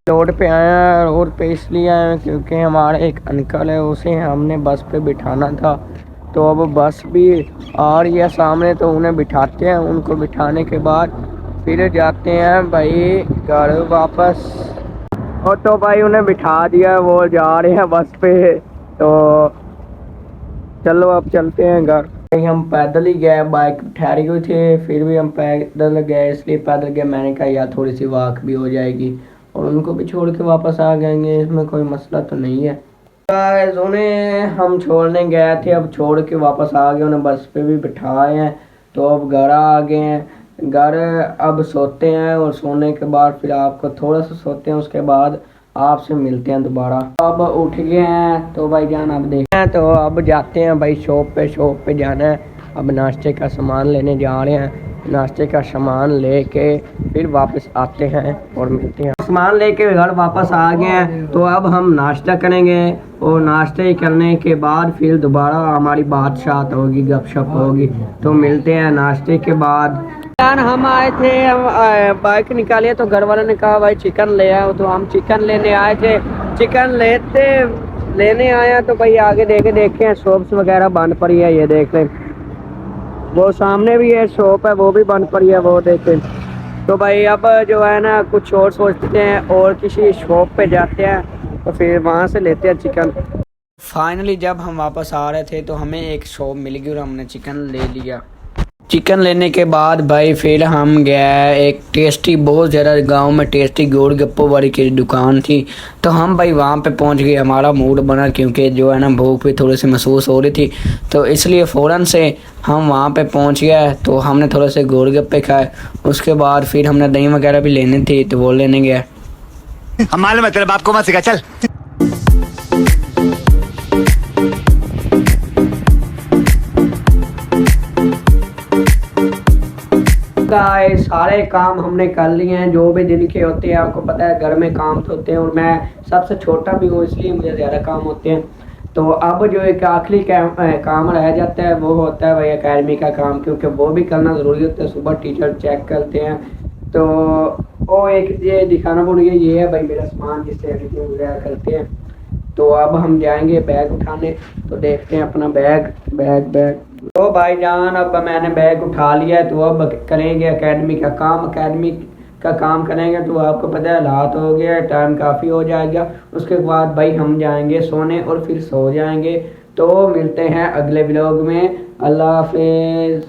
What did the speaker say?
Road पे आए हैं, रोड पे इसलिए आए हैं क्योंकि हमारे एक अंकल है, उसे हमने बस पे बिठाना था। तो अब बस भी आ रही है सामने, तो उन्हें बिठाते हैं। उनको बिठाने के बाद फिर जाते हैं भाई घर वापस। और तो भाई उन्हें बिठा दिया, वो जा रहे हैं बस पे। तो चलो अब चलते हैं घर। हम पैदल ही गए, बाइक ठहरी हुई थी, फिर भी हम पैदल गए, इसलिए पैदल गए। मैंने कहा यार थोड़ी सी वॉक भी हो जाएगी, और उनको भी छोड़ के वापस आ जाएंगे, इसमें कोई मसला तो नहीं है। गाइस उन्हें हम छोड़ने गए थे, अब छोड़ के वापस आ गए, उन्हें बस पे भी बिठाए हैं। तो अब घर आ गए हैं। घर अब सोते हैं, और सोने के बाद फिर आपको थोड़ा सा सोते हैं, उसके बाद आपसे मिलते हैं दोबारा। अब उठ गए हैं तो भाई जान अब देखते हैं। तो अब जाते हैं भाई शॉप पे जाना है। अब नाश्ते का सामान लेने जा रहे हैं। नाश्ते का सामान लेके फिर वापस आते हैं और मिलते हैं। सामान लेके घर वापस आ गए हैं, तो अब हम नाश्ता करेंगे, और नाश्ते करने के बाद फिर दोबारा हमारी बातचीत होगी, गपशप होगी। तो मिलते हैं नाश्ते के बाद। हम आए थे, हम बाइक निकाली तो घर वालों ने कहा भाई चिकन ले आओ, तो हम चिकन लेने आए थे। चिकन लेने आया तो भाई आगे देखे शॉप्स वगैरह बंद पड़ी है, ये देख लें। वो सामने भी है शॉप है, वो भी बंद पड़ी है, वो देखें। तो भाई अब जो है ना कुछ और सोचते हैं, और किसी शॉप पे जाते हैं, तो फिर वहाँ से लेते हैं चिकन। फाइनली जब हम वापस आ रहे थे तो हमें एक शॉप मिल गई और हमने चिकन ले लिया। चिकन लेने के बाद भाई फिर हम गए एक टेस्टी, बहुत ज़्यादा गांव में टेस्टी गोलगप्पे वाली की दुकान थी। तो हम भाई वहां पे पहुंच गए, हमारा मूड बना क्योंकि जो है ना भूख भी थोड़ी सी महसूस हो रही थी, तो इसलिए फ़ौरन से हम वहां पे पहुंच गए। तो हमने थोड़े से गोलगप्पे खाए, उसके बाद फिर हमने दही वगैरह भी लेनी थी, तो वो लेने गए। हम मालूम है तेरे बाप को मत सिखा, चल। सारे काम हमने कर लिए हैं, जो भी दिन के होते हैं। आपको पता है घर में काम तो होते हैं, और मैं सबसे छोटा भी हूँ, इसलिए मुझे ज़्यादा काम होते हैं। तो अब जो एक आखिरी काम रह जाता है, वो होता है भाई एकेडमी का काम, क्योंकि वो भी करना ज़रूरी होता है। सुबह टीचर चेक करते हैं, तो वो एक ये दिखाना पड़ गया, ये है भाई मेरा सामान जिससे एडिटिंग वगैरह करते हैं। तो अब हम जाएंगे बैग उठाने, तो देखते हैं अपना बैग। तो भाईजान अब मैंने बैग उठा लिया है, तो अब करेंगे एकेडमी का काम। एकेडमी का काम करेंगे तो आपको पता है रात हो गया, टाइम काफ़ी हो जाएगा। उसके बाद भाई हम जाएंगे सोने और फिर सो जाएंगे। तो मिलते हैं अगले व्लॉग में। अल्लाह हाफिज़।